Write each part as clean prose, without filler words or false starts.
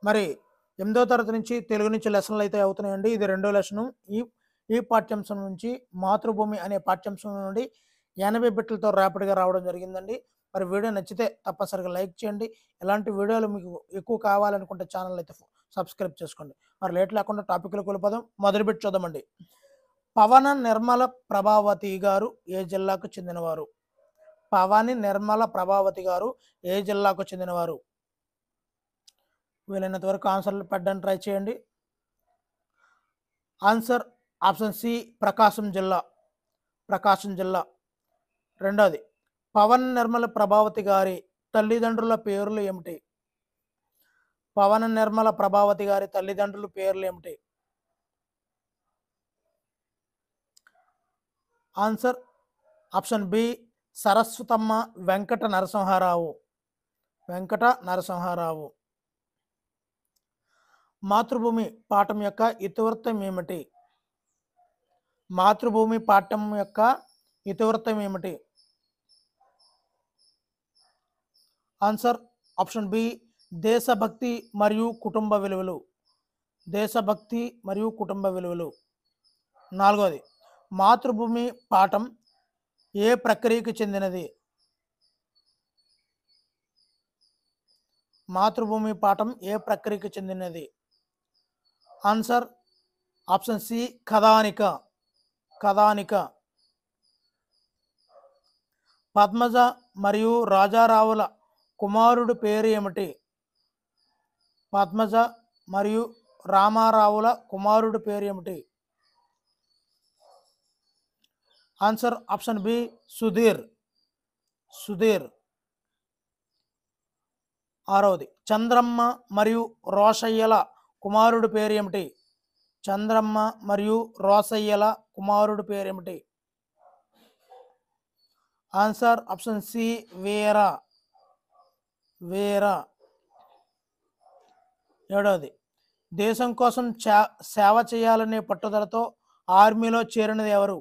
మరి 8వ తరగతి నుంచి తెలుగు నుంచి లెసన్లు అయితే అవుతున్నాయండి. ఇది రెండో లెసను. ఈ ఈ పాఠ్యాంశం నుంచి మాతృభూమి అనే పాఠ్యాంశం నుండి 80 బిట్లతో ర్యాపిడ్‌గా రావడం జరిగిందండి. మరి వీడియో నచ్చితే తప్పనిసరిగా లైక్ చేయండి. ఇలాంటి వీడియోలు మీకు ఎక్కువ కావాలనుకుంటే ఛానల్ అయితే సబ్స్క్రైబ్ చేసుకోండి. మరి లేట్ లేకుండా టాపిక్‌లోకి వెళ్ళిపోదాం. మొదటి బిట్ చూద్దామండి. పవన నిర్మల ప్రభావతి గారు ఏ జిల్లాకు చెందినవారు? పవని నిర్మల ప్రభావతి గారు ఏ జిల్లాకు చెందినవారు? వీలైనంత వరకు ఆన్సర్లు పెట్టడానికి ట్రై చేయండి. ఆన్సర్ ఆప్షన్ సి ప్రకాశం జిల్లా. ప్రకాశం జిల్లా. రెండోది పవన్ నిర్మల ప్రభావతి గారి తల్లిదండ్రుల పేర్లు ఏమిటి? పవన నిర్మల ప్రభావతి గారి తల్లిదండ్రుల పేర్లు ఏమిటి? Answer option B Saraswatamma Venkata Narasimharao. Venkata Narasimharao. మాతృభూమి పాఠం యొక్క ఇతివృత్తం ఏమిటి? మాతృభూమి పాఠం యొక్క ఇతివృత్తం ఏమిటి? ఆన్సర్ ఆప్షన్ బి దేశభక్తి మరియు కుటుంబ విలువలు. దేశభక్తి మరియు కుటుంబ విలువలు. నాలుగోది మాతృభూమి పాఠం ఏ ప్రక్రియకు చెందినది? మాతృభూమి పాఠం ఏ ప్రక్రియకు చెందినది? ఆన్సర్ ఆప్షన్ సి కథానిక. కథానిక. పద్మజ మరియు రాజారావుల కుమారుడు పేరు ఏమిటి? పద్మజ మరియు రామారావుల కుమారుడు పేరు ఏమిటి? Answer option B Sudheer. Sudheer. ఆరవది చంద్రమ్మ మరియు రోషయ్యల కుమారుడు పేరు ఏమిటి? చంద్రమ్మ మరియు రోసయ్యల కుమారుడు పేరు ఏమిటి? ఆన్సర్ ఆప్షన్ సి వీర. వీర. ఏడవది దేశం కోసం సేవ చేయాలనే పట్టుదలతో ఆర్మీలో చేరినది ఎవరు?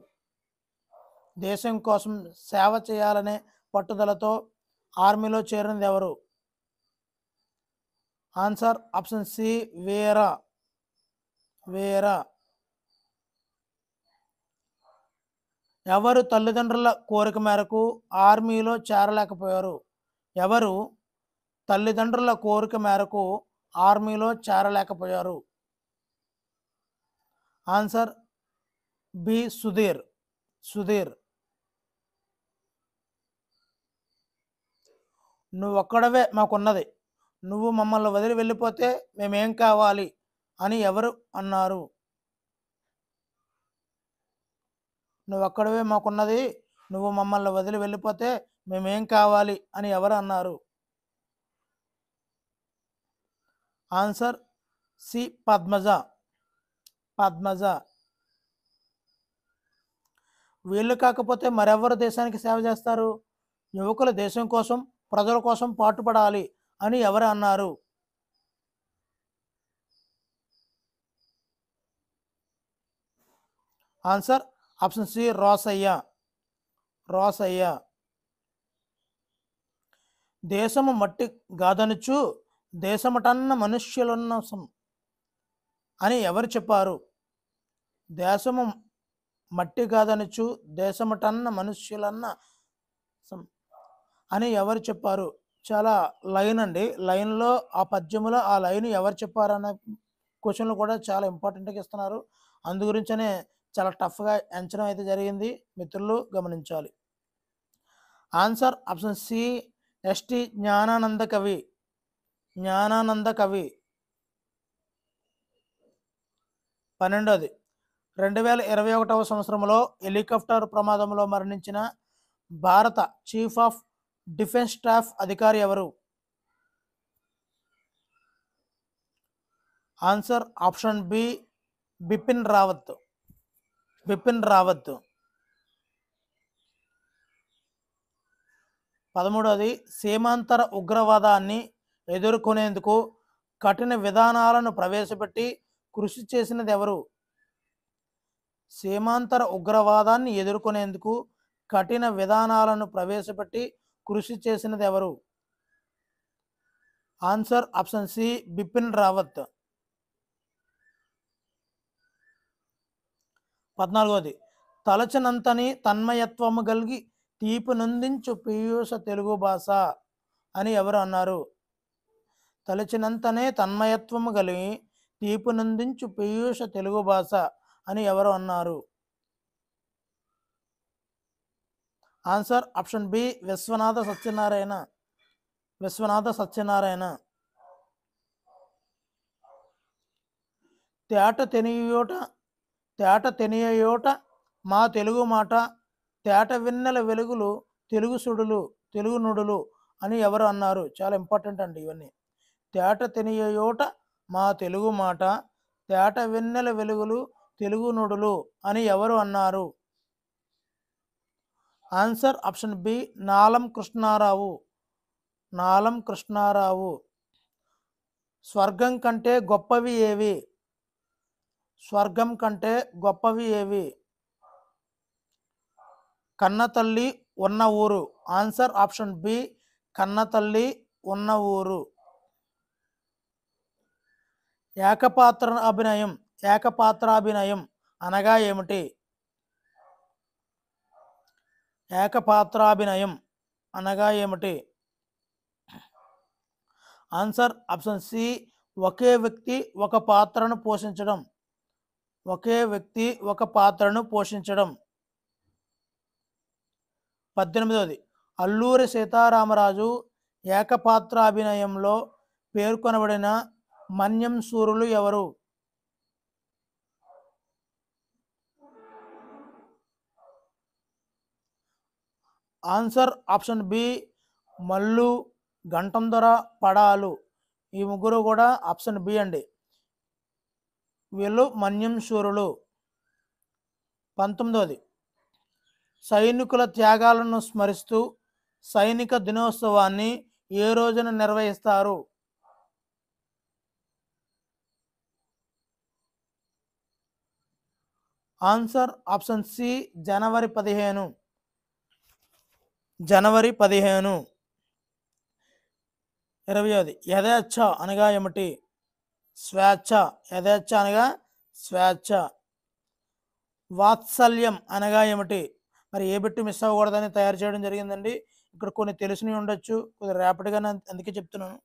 దేశం కోసం సేవ చేయాలనే పట్టుదలతో ఆర్మీలో చేరినది ఎవరు? ఆన్సర్ ఆప్షన్ సి వీర. వీర. ఎవరు తల్లిదండ్రుల కోరిక మేరకు ఆర్మీలో చేరలేకపోయారు? ఎవరు తల్లిదండ్రుల కోరిక మేరకు ఆర్మీలో చేరలేకపోయారు? Answer B Sudheer. సుధీర్. నువ్వొక్కడవే మాకున్నది, నువ్వు మమ్మల్ని వదిలి వెళ్ళిపోతే మేమేం కావాలి అని ఎవరు అన్నారు? నువ్వొక్కడవే మాకున్నది, నువ్వు మమ్మల్ని వదిలి వెళ్ళిపోతే మేమేం కావాలి అని ఎవరు అన్నారు? Answer C Padmaja. పద్మజ. వీళ్ళు కాకపోతే మరెవరు దేశానికి సేవ చేస్తారు? యువకులు దేశం కోసం ప్రజల కోసం పాటుపడాలి అని ఎవరు అన్నారు? Answer option C Rosaiah. Rosaiah. దేశము మట్టి గాదనుచు దేశమటన్న మనుష్యులున్న అని ఎవరు చెప్పారు? దేశము మట్టి కాదనుచు దేశమటన్న మనుష్యులన్న అని ఎవరు చెప్పారు? చాలా లైన్ అండి. లైన్లో ఆ పద్యములో ఆ లైన్ ఎవరు చెప్పారన్న క్వశ్చన్లు కూడా చాలా ఇంపార్టెంట్గా ఇస్తున్నారు. అందు గురించనే చాలా టఫ్గా ఎంచడం అయితే జరిగింది. మిత్రులు గమనించాలి. Answer option C S T Gnanananda Kavi. Gnanananda కవి. 12ది 2021వ సంవత్సరంలో హెలికాప్టర్ ప్రమాదంలో మరణించిన భారత చీఫ్ ఆఫ్ డిఫెన్స్ స్టాఫ్ అధికారి ఎవరు? Answer option B Bipin Rawat. Bipin Rawat. 13ది సీమాంతర ఉగ్రవాదాన్ని ఎదుర్కొనేందుకు కఠిన విధానాలను ప్రవేశపెట్టి కృషి చేసినది ఎవరు? సీమాంతర ఉగ్రవాదాన్ని ఎదుర్కొనేందుకు కఠిన విధానాలను ప్రవేశపెట్టి కృషి చేసినది ఎవరు? Answer option C Bipin Rawat. 14వది తలచినంతని తన్మయత్వము గలిగి తీపి నొందించు పీయూష తెలుగు భాష అని ఎవరు అన్నారు? తలచినంతనే తన్మయత్వము కలిగి తీపి నొందించు పీయూష తెలుగు భాష అని ఎవరు అన్నారు? Answer option B Viswanatha Satyanarayana. Viswanatha Satyanarayana. తేట తెనియోట తేట తెనియోట మా తెలుగు మాట తేట వెన్నెల వెలుగులు తెలుగు సుడులు తెలుగు నుడులు అని ఎవరు అన్నారు? చాలా ఇంపార్టెంట్ అండి ఇవన్నీ. తేట తెనియోట మా తెలుగు మాట తేట వెన్నెల వెలుగులు తెలుగు నుడులు అని ఎవరు అన్నారు? ఆన్సర్ ఆప్షన్ బి నాలం కృష్ణారావు. నాలం కృష్ణారావు. స్వర్గం కంటే గొప్పవి ఏవి? స్వర్గం కంటే గొప్పవి ఏవి? కన్నతల్లి ఉన్న ఊరు. ఆన్సర్ ఆప్షన్ బి కన్నతల్లి ఉన్న ఊరు. ఏకపాత్రాభినయం అనగా ఏమిటి? ఏకపాత్రాభినయం అనగా ఏమిటి? ఆన్సర్ ఆప్షన్ సి ఒకే వ్యక్తి ఒక పాత్రను పోషించడం. ఒకే వ్యక్తి ఒక పాత్రను పోషించడం. 18వది అల్లూరి సీతారామరాజు ఏకపాత్రాభినయంలో పేర్కొనబడిన మన్యం సూరులు ఎవరు? Answer option B Mallu, Gantandora, Padalu. ఈ ముగ్గురు కూడా ఆప్షన్ బి అండి. వీళ్ళు మన్యం శూరులు. 19వది సైనికుల త్యాగాలను స్మరిస్తూ సైనిక దినోత్సవాన్ని ఏ రోజున నిర్వహిస్తారు? ఆన్సర్ ఆప్షన్ సి జనవరి 15. జనవరి 15. 20వది యథేచ్ఛ అనగా ఏమిటి? స్వేచ్ఛ. యథేచ్ఛ అనగా స్వేచ్ఛ. వాత్సల్యం అనగా ఏమిటి? మరి ఏ బిట్టు మిస్ అవ్వకూడదని తయారు చేయడం జరిగిందండి. ఇక్కడ కొన్ని తెలిసినవి ఉండొచ్చు, కొద్దిగా ర్యాపిడ్గా అందుకే చెప్తున్నాను.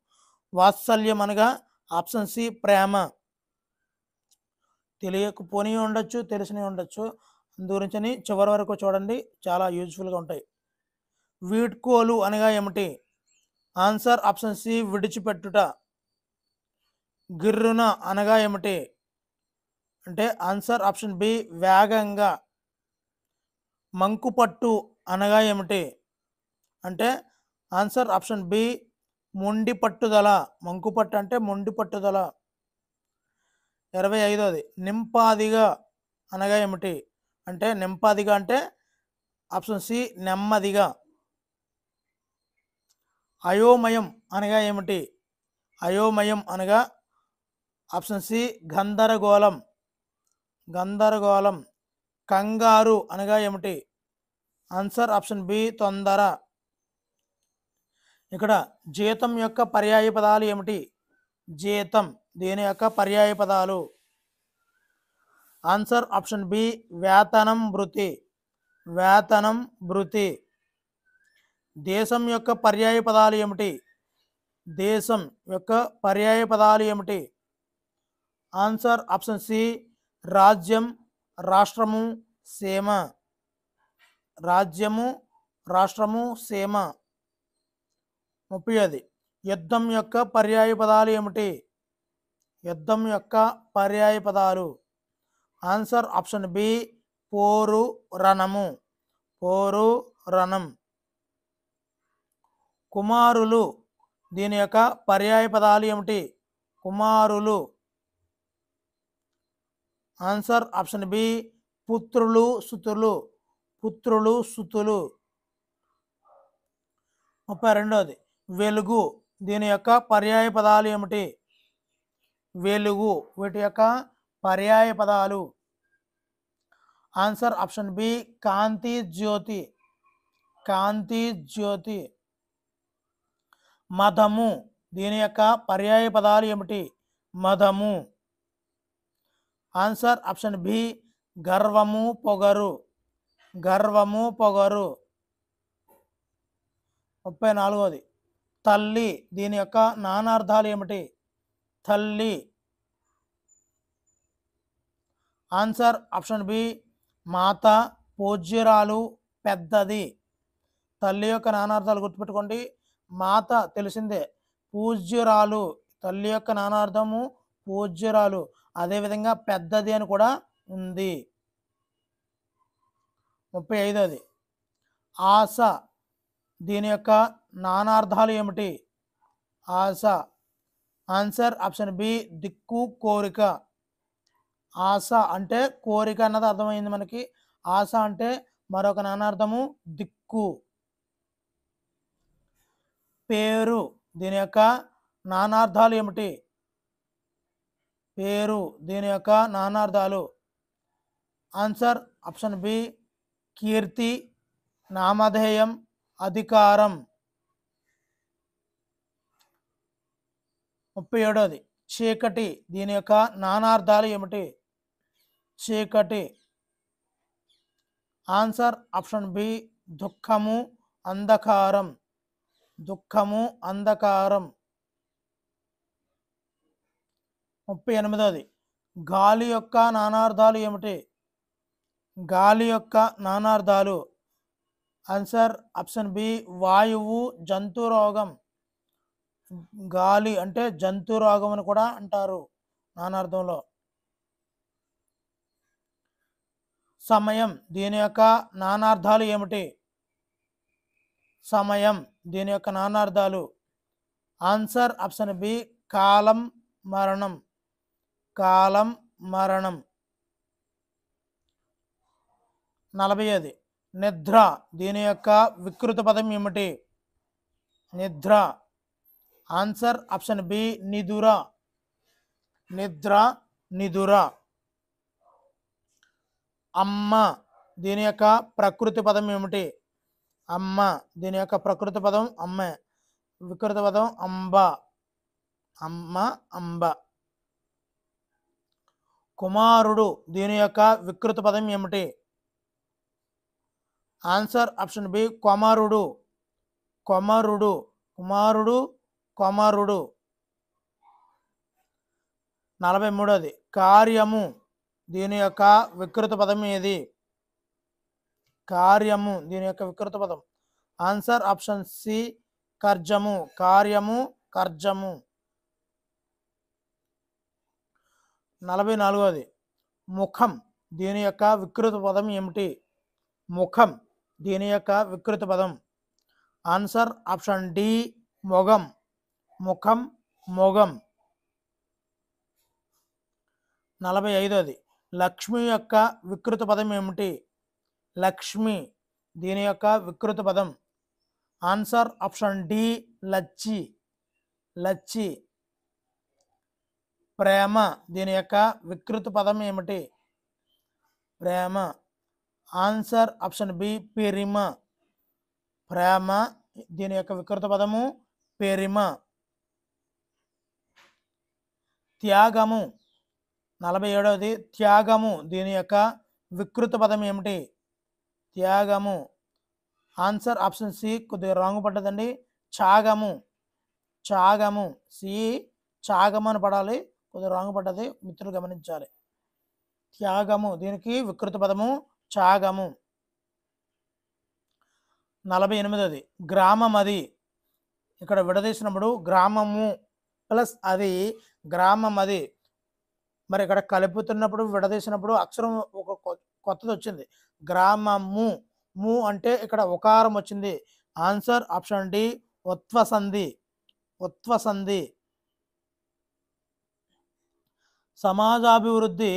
వాత్సల్యం అనగా ఆప్షన్ సి ప్రేమ. తెలియకపోని ఉండొచ్చు, తెలిసినవి ఉండొచ్చు. అందు గురించి చివరి వరకు చూడండి, చాలా యూజ్ఫుల్గా ఉంటాయి. వీడ్కోలు అనగా ఏమిటి? ఆన్సర్ ఆప్షన్ సి విడిచిపెట్టుట. గిర్రున అనగా ఏమిటి? అంటే ఆన్సర్ ఆప్షన్ బి వేగంగా. మంకుపట్టు అనగా ఏమిటి? అంటే ఆన్సర్ ఆప్షన్ బి మొండి పట్టుదల. మంకుపట్టు అంటే మొండి పట్టుదల. 25వది నింపాదిగా అనగా ఏమిటి? అంటే నింపాదిగా అంటే ఆప్షన్ సి నెమ్మదిగా. అయోమయం అనగా ఏమిటి? అయోమయం అనగా ఆప్షన్ సి గందరగోళం. గందరగోళం. కంగారు అనగా ఏమిటి? ఆన్సర్ ఆప్షన్ బి తొందర. ఇక్కడ జీతం యొక్క పర్యాయ పదాలు ఏమిటి? జీతం దీని యొక్క పర్యాయ పదాలు. ఆన్సర్ ఆప్షన్ బి వేతనం, భృతి. వేతనం, భృతి. దేశం యొక్క పర్యాయ పదాలు ఏమిటి? దేశం యొక్క పర్యాయ పదాలు ఏమిటి? ఆన్సర్ ఆప్షన్ సి రాజ్యం, రాష్ట్రము, సీమ. రాజ్యము, రాష్ట్రము, సీమ. 30వది యుద్ధం యొక్క పర్యాయ పదాలు ఏమిటి? యుద్ధం యొక్క పర్యాయ పదాలు. ఆన్సర్ ఆప్షన్ బి పోరు, రణము. పోరు, రణం. కుమారులు దీని యొక్క పర్యాయ పదాలు ఏమిటి? కుమారులు. ఆన్సర్ ఆప్షన్ బి పుత్రులు, సుతులు. పుత్రులు, సుతులు. 32వది వెలుగు దీని యొక్క పర్యాయ పదాలు ఏమిటి? వెలుగు. వీటి యొక్క పర్యాయ పదాలు. ఆన్సర్ ఆప్షన్ బి కాంతి, జ్యోతి. కాంతి, జ్యోతి. మదము దీని యొక్క పర్యాయ పదాలు ఏమిటి? మదము. ఆన్సర్ ఆప్షన్ బి గర్వము, పొగరు. గర్వము, పొగరు. 34ది తల్లి. దీని యొక్క నానార్థాలు ఏమిటి? తల్లి. ఆన్సర్ ఆప్షన్ బి మాత, పూజ్యురాలు, పెద్దది. తల్లి యొక్క నానార్థాలు గుర్తుపెట్టుకోండి. మాత తెలిసిందే. పూజ్యురాలు, తల్లి యొక్క నానార్థము పూజ్యురాలు. అదేవిధంగా పెద్దది అని కూడా ఉంది. 35ది ఆశ. దీని యొక్క నానార్థాలు ఏమిటి? ఆశ. ఆన్సర్ ఆప్షన్ బి దిక్కు, కోరిక. ఆశ అంటే కోరిక అన్నది అర్థమైంది మనకి. ఆశ అంటే మరొక నానార్థము దిక్కు. పేరు. దీని యొక్క నానార్థాలు ఏమిటి? పేరు. దీని యొక్క నానార్థాలు. ఆన్సర్ ఆప్షన్ బి కీర్తి, నామధేయం, అధికారం. 37ది చీకటి. దీని యొక్క నానార్థాలు ఏమిటి? చీకటి. ఆన్సర్ ఆప్షన్ బి దుఃఖము, అంధకారం. దుఃఖము, అంధకారం. 38ది గాలి యొక్క నానార్థాలు ఏమిటి? గాలి యొక్క నానార్థాలు. ఆన్సర్ ఆప్షన్ బి వాయువు, జంతు రోగం. గాలి అంటే జంతు రోగం అని కూడా అంటారు నానార్థంలో. సమయం. దీని యొక్క నానార్థాలు ఏమిటి? సమయం. దీని యొక్క నానార్థాలు. ఆన్సర్ ఆప్షన్ బి కాలం, మరణం. కాలం, మరణం. 40ది నిద్ర. దీని యొక్క వికృత పదం ఏమిటి? నిద్ర. ఆన్సర్ ఆప్షన్ బి నిదుర. నిద్ర, నిదుర. అమ్మ. దీని యొక్క ప్రకృతి పదం ఏమిటి? అమ్మ. దీని యొక్క ప్రకృతి పదం అమ్మే. వికృత పదం అంబ. అమ్మ, అంబ. కుమారుడు. దీని యొక్క వికృత పదం ఏమిటి? ఆన్సర్ ఆప్షన్ బి కొమరుడు. కొమరుడు. కుమారుడు, కొమరుడు. 43ది కార్యము. దీని యొక్క వికృత పదం ఏది? కార్యము. దీని యొక్క వికృత పదం. ఆన్సర్ ఆప్షన్ సి కర్జము. కార్యము, కర్జము. 44ది ముఖం. దీని యొక్క వికృత పదం ఏమిటి? ముఖం. దీని యొక్క వికృత పదం. ఆన్సర్ ఆప్షన్ డి మొగం. ముఖం, మొగం. 45ది లక్ష్మి యొక్క వికృత పదం ఏమిటి? లక్ష్మి. దీని యొక్క వికృత పదం. ఆన్సర్ ఆప్షన్ డి లచ్చి. లచ్చి. ప్రేమ. దీని యొక్క వికృత పదం ఏమిటి? ప్రేమ. ఆన్సర్ ఆప్షన్ బి పెరిమ. ప్రేమ. దీని యొక్క వికృత పదము పెరిమ. త్యాగము. 47వది త్యాగము. దీని యొక్క వికృత పదం ఏమిటి? త్యాగము. ఆన్సర్ ఆప్షన్ సి కొద్దిగా రాంగ్ పడ్డదండి. త్యాగము. త్యాగము. సి త్యాగము అని పడాలి. కొద్దిగా రాంగ్ పడ్డది, మిత్రులు గమనించాలి. త్యాగము. దీనికి వికృత పదము త్యాగము. 48వది గ్రామం. అది ఇక్కడ విడదీసినప్పుడు గ్రామము ప్లస్ అది గ్రామం అది. మరి ఇక్కడ కలుపుతున్నప్పుడు విడదీసినప్పుడు అక్షరం ఒక కొత్తది వచ్చింది. గ్రామము. ము అంటే ఇక్కడ ఉకారం వచ్చింది. ఆన్సర్ ఆప్షన్ డి ఉత్వసంధి. ఉత్వసంధి. సమాజాభివృద్ధి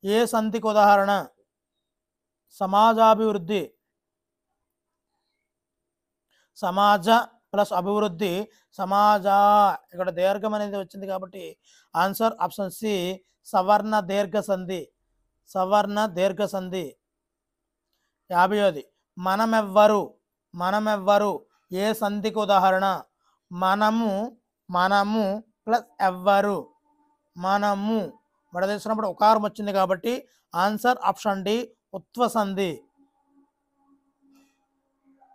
ఏ సంధికి ఉదాహరణ? సమాజాభివృద్ధి. సమాజ ప్లస్ అభివృద్ధి సమాజ. ఇక్కడ దీర్ఘం అనేది వచ్చింది కాబట్టి ఆన్సర్ ఆప్షన్ సి సవర్ణ దీర్ఘ సంధి. సవర్ణ దీర్ఘ సంధి. 50వది మనమెవ్వరు. మనమెవ్వరు ఏ సంధికి ఉదాహరణ? మనము, మనము ప్లస్ ఎవ్వరు, మనము విడదీసినప్పుడు ఉకారం వచ్చింది కాబట్టి ఆన్సర్ ఆప్షన్ డి ఉత్వ సంధి.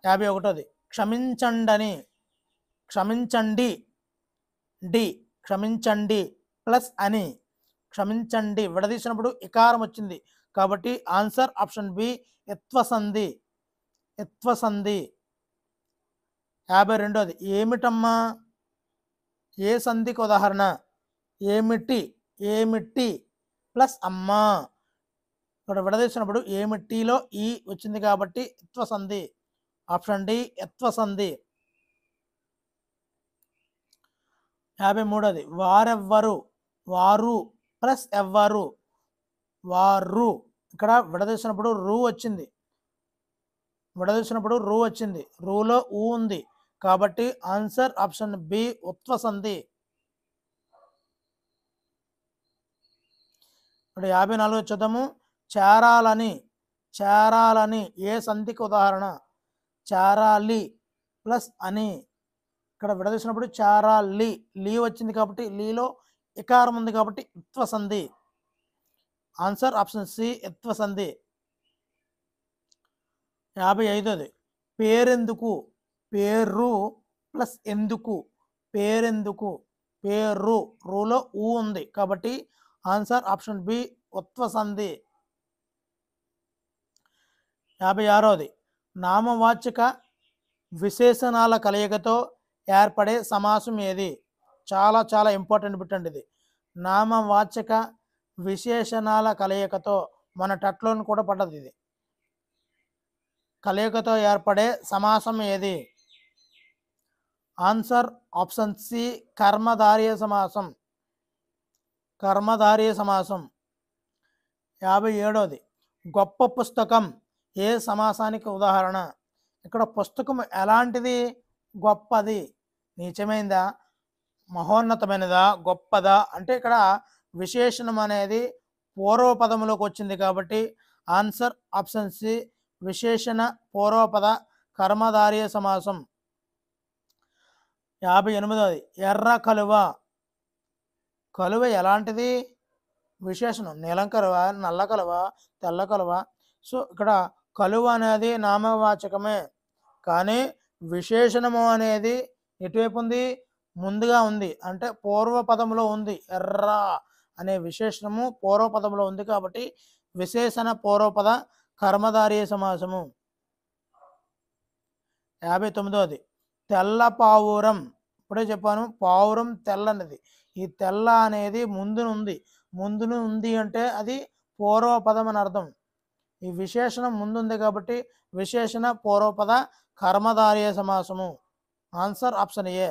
51. క్షమించండని, క్షమించండి డి, క్షమించండి ప్లస్ అని, క్షమించండి విడదీసినప్పుడు ఇకారం వచ్చింది కాబట్టి ఆన్సర్ ఆప్షన్ బి ఇత్వ సంధి, ఇత్వ సంధి. 52. ఏమిటమ్మా, ఏ సంధికి ఉదాహరణ, ఏమిటి, ఏమిటి ప్లస్ అమ్మా, ఇక్కడ విడదీసినప్పుడు ఏమిటిలో ఈ వచ్చింది కాబట్టి ఇత్వ సంధి, ఆప్షన్ డి ఇత్వ సంధి. 53. వారెవ్వరు, వారు ప్లస్ ఎవ్వరు, వారు, ఇక్కడ విడదీసినప్పుడు రూ వచ్చింది, విడదీసినప్పుడు రూ వచ్చింది, రూలో ఊ ఉంది కాబట్టి ఆన్సర్ ఆప్షన్ బి ఉత్వ సంధి. ఇప్పుడు 54 చూద్దాము. చేరాలని, చేరాలని ఏ సంధికి ఉదాహరణ, చేరాలి ప్లస్ అని, ఇక్కడ విడదీసినప్పుడు చేరాలి, లీ వచ్చింది కాబట్టి లీలో ఇకారం ఉంది కాబట్టి ఇత్వ సంధి, ఆన్సర్ ఆప్షన్ సి ఇత్వ సంధి. 55. పేరెందుకు, పేరు ప్లస్ ఎందుకు, పేరెందుకు, పేరు, రూలో ఊ ఉంది కాబట్టి ఆన్సర్ ఆప్షన్ బి ఉత్వ సంధి. 56. నామవాచక విశేషణాల కలయికతో ఏర్పడే సమాసం ఏది, చాలా చాలా ఇంపార్టెంట్ బిట్ అండి ఇది. నామవాచక విశేషణాల కలయికతో, మన టట్లోని కూడా పడ్డది ఇది, కలయికతో ఏర్పడే సమాసం ఏది, ఆన్సర్ ఆప్షన్ సి కర్మధారయ సమాసం, కర్మధారయ సమాసం. 57. గొప్ప పుస్తకం ఏ సమాసానికి ఉదాహరణ, ఇక్కడ పుస్తకం ఎలాంటిది, గొప్పది, నీచమైందా, మహోన్నతమైనదా, గొప్పదా అంటే ఇక్కడ విశేషణం అనేది పూర్వపదములోకి వచ్చింది కాబట్టి ఆన్సర్ ఆప్షన్ సి విశేషణ పూర్వపద కర్మధారయ సమాసం. 58. ఎర్ర కలువ, కలువ ఎలాంటిది, విశేషణం, నీలం కలువ, నల్ల కలువ, తెల్ల కలువ. సో ఇక్కడ కలువ అనేది నామవాచకమే కానీ విశేషణము అనేది ఎటువైపు ఉంది, ముందుగా ఉంది అంటే పూర్వపదంలో ఉంది, ఎర్ర అనే విశేషణము పూర్వపదంలో ఉంది కాబట్టి విశేషణ పూర్వపద కర్మధారయ సమాసము. 59. తెల్ల పావురం, ఇప్పుడే చెప్పాను పావురం తెల్లనిది, ఈ తెల్ల అనేది ముందునుంది, ముందును ఉంది అంటే అది పూర్వపదం అని అర్థం, ఈ విశేషణం ముందుంది కాబట్టి విశేషణ పూర్వపద కర్మధారయ సమాసము, ఆన్సర్ ఆప్షన్ ఏ.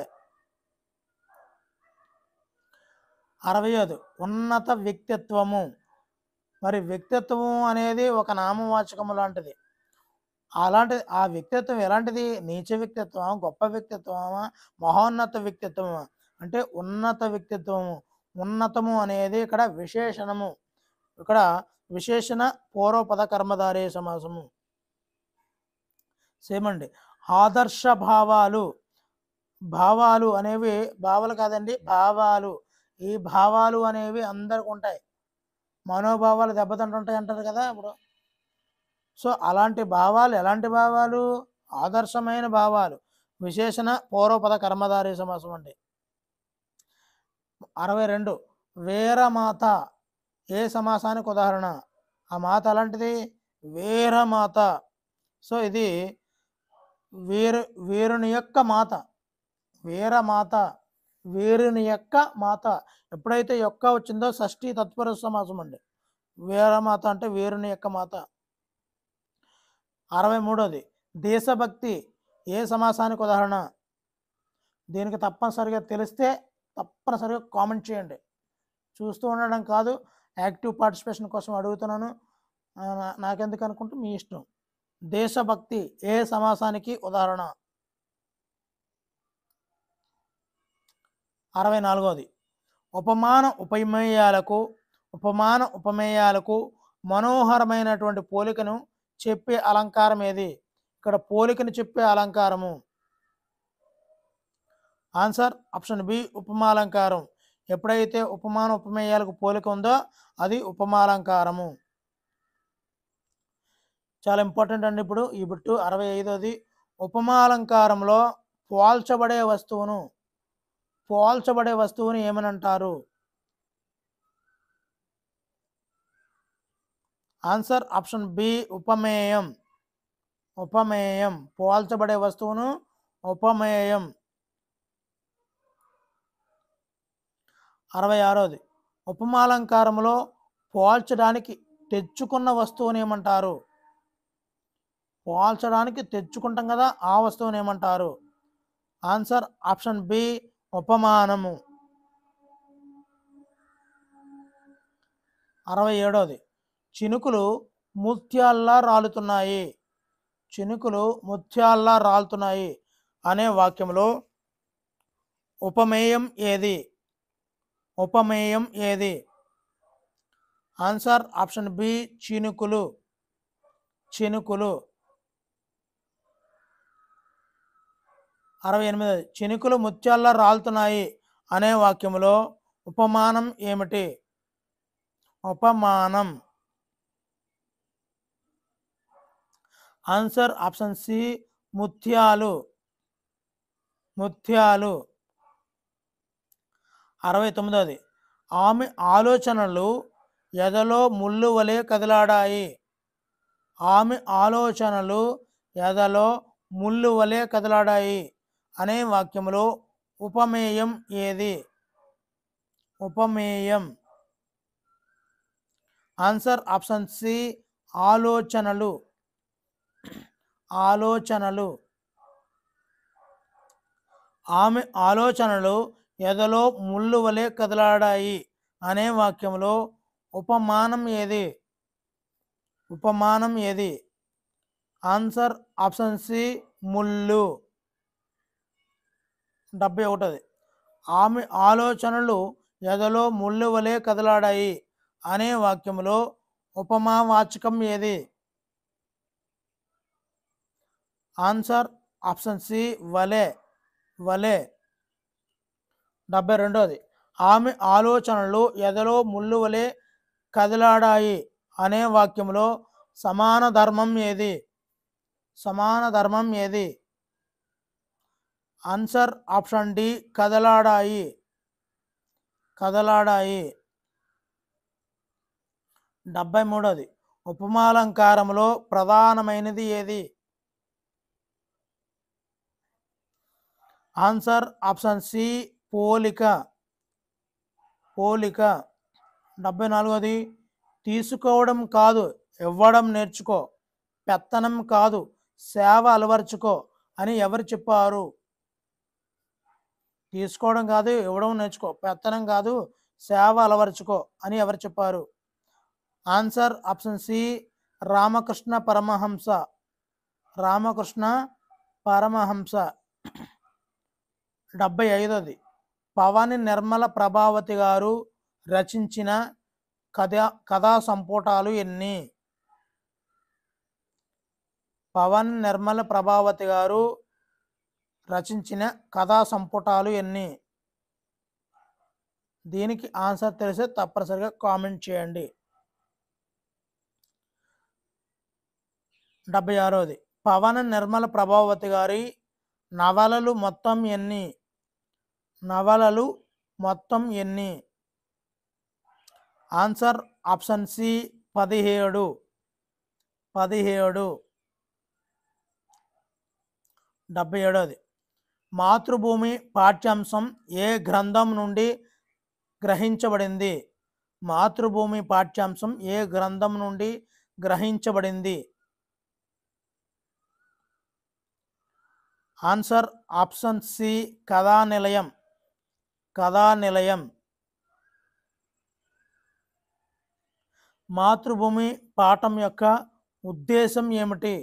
60. ఉన్నత వ్యక్తిత్వము, మరి వ్యక్తిత్వము అనేది ఒక నామవాచకము లాంటిది, అలాంటి ఆ వ్యక్తిత్వం ఎలాంటిది, నీచ వ్యక్తిత్వమా, గొప్ప వ్యక్తిత్వమా, మహోన్నత వ్యక్తిత్వమా అంటే ఉన్నత వ్యక్తిత్వము, ఉన్నతము అనేది ఇక్కడ విశేషణము, ఇక్కడ విశేషణ పూర్వపద కర్మధారయ సమాసము. సేమ్ అండి. ఆదర్శ భావాలు, భావాలు అనేవి భావాలు కాదండి భావాలు, ఈ భావాలు అనేవి అందరికి ఉంటాయి, మనోభావాలు దెబ్బతింటుంటాయి అంటారు కదా ఇప్పుడు. సో అలాంటి భావాలు ఎలాంటి భావాలు, ఆదర్శమైన భావాలు, విశేషణ పూర్వపద కర్మధారయ సమాసం అండి. 62. వీరమాత ఏ సమాసానికి ఉదాహరణ, ఆ మాత అలాంటిది వీరమాత, సో ఇది వీరుని యొక్క మాత, వీరమాత, వీరుని యొక్క మాత, ఎప్పుడైతే యొక్క వచ్చిందో షష్ఠీ తత్పురుష సమాసం అండి, వీరమాత అంటే వీరుని యొక్క మాత. 63. దేశభక్తి ఏ సమాసానికి ఉదాహరణ, దీనికి తప్పనిసరిగా తెలిస్తే తప్పనిసరిగా కామెంట్ చేయండి, చూస్తూ ఉండడం కాదు, యాక్టివ్ పార్టిసిపేషన్ కోసం అడుగుతున్నాను, నాకెందుకు అనుకుంటే మీ ఇష్టం. దేశభక్తి ఏ సమాసానికి ఉదాహరణ. 64. ఉపమాన ఉపమేయాలకు, ఉపమాన ఉపమేయాలకు మనోహరమైనటువంటి పోలికను చెప్పే అలంకారం ఏది, ఇక్కడ పోలికను చెప్పే అలంకారము ఆన్సర్ ఆప్షన్ బి ఉపమాలంకారం. ఎప్పుడైతే ఉపమాన ఉపమేయాలకు పోలిక ఉందో అది ఉపమాలంకారము. చాలా ఇంపార్టెంట్ అండి. ఇప్పుడు ఈ బిట్టు 65ది. ఉపమాలంకారంలో పోల్చబడే వస్తువును ఏమని అంటారు? ఆన్సర్ ఆప్షన్ బి ఉపమేయం. పోల్చబడే వస్తువును ఉపమేయం. 66ది. ఉపమాలంకారంలో పోల్చడానికి తెచ్చుకున్న వస్తువుని ఏమంటారు? పోల్చడానికి తెచ్చుకుంటాం కదా, ఆ వస్తువుని ఏమంటారు? ఆన్సర్ ఆప్షన్ బి ఉపమానము. 67ది. చినుకులు ముత్యాల్లా రాలుతున్నాయి అనే వాక్యంలో ఉపమేయం ఏది? ఆన్సర్ ఆప్షన్ బి చినుకులు. 68. చినుకులు ముత్యాల్లా రాలుతున్నాయి అనే వాక్యంలో ఉపమానం ఏమిటి? ఉపమానం. ఆన్సర్ ఆప్షన్ సి ముత్యాలు. 69. ఆమె ఆలోచనలు ఎదలో ముళ్ళు వలె కదలాడాయి అనే వాక్యంలో ఉపమేయం ఏది? ఆన్సర్ ఆప్షన్ సి ఆలోచనలు. ఆమె ఆలోచనలు ఎదలో ముళ్ళు వలె కదలాడాయి అనే వాక్యంలో ఉపమానం ఏది? ఆన్సర్ ఆప్షన్ సి ముళ్ళు. 71. ఆమె ఆలోచనలు ఎదలో ముళ్ళు వలె కదలాడాయి అనే వాక్యంలో ఉపమావాచకం ఏది? ఆన్సర్ ఆప్షన్ సి వలె. 72. ఆమె ఆలోచనలు ఎదలో ముళ్ళు వలె కదలాడాయి అనే వాక్యంలో సమాన ధర్మం ఏది? ఆన్సర్ ఆప్షన్ డి కదలాడాయి. 73. ఉపమాలంకారంలో ప్రధానమైనది ఏది? ఆన్సర్ ఆప్షన్ సి పోలిక. 74. తీసుకోవడం కాదు ఇవ్వడం నేర్చుకో, పెత్తనం కాదు సేవ అలవర్చుకో అని ఎవరు చెప్పారు? తీసుకోవడం కాదు ఇవ్వడం నేర్చుకో, పెత్తనం కాదు సేవ అలవర్చుకో అని ఎవరు చెప్పారు? Answer option C Ramakrishna Paramahamsa. 75. Pavani Nirmala Prabhavati గారు రచించిన కథా సంపుటాలు ఎన్ని? పవన్ నిర్మల ప్రభావతి గారు రచించిన కథా సంపుటాలు ఎన్ని? దీనికి ఆన్సర్ తెలిస్తే తప్పనిసరిగా కామెంట్ చేయండి. 76. పవన నిర్మల ప్రభావతి గారి నవలలు మొత్తం ఎన్ని? Answer option C 17. 77. మాతృభూమి పాఠ్యాంశం ఏ గ్రంథం నుండి గ్రహించబడింది? మాతృభూమి పాఠ్యాంశం ఏ గ్రంథం నుండి గ్రహించబడింది? Answer option C Kathanilayam. మాతృభూమి పాఠం యొక్క ఉద్దేశం ఏమిటి?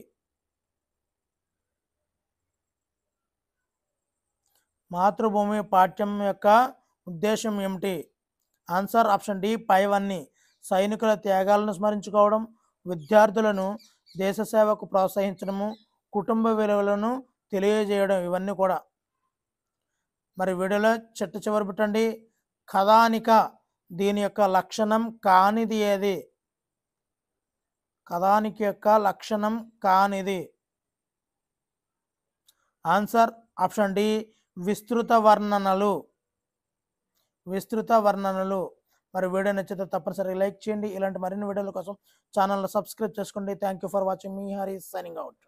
మాతృభూమి పాఠ్యం యొక్క ఉద్దేశం ఏమిటి? ఆన్సర్ ఆప్షన్ డి పైవన్నీ. సైనికుల త్యాగాలను స్మరించుకోవడం, విద్యార్థులను దేశ సేవకు ప్రోత్సహించడము, కుటుంబ విలువలను తెలియజేయడం, ఇవన్నీ కూడా. మరి వీడియోలో చిట్ట చివరి పెట్టండి. కథానిక దీని యొక్క లక్షణం కానిది ఏది? కథానిక యొక్క లక్షణం కానిది. ఆన్సర్ ఆప్షన్ డి విస్తృత వర్ణనలు. విస్తృత వర్ణనలు. మరి వీడియో నచ్చితే తప్పనిసరిగా లైక్ చేయండి. ఇలాంటి మరిన్ని వీడియోల కోసం ఛానల్ని సబ్స్క్రైబ్ చేసుకోండి. Thank you for watching. Me Hari signing out.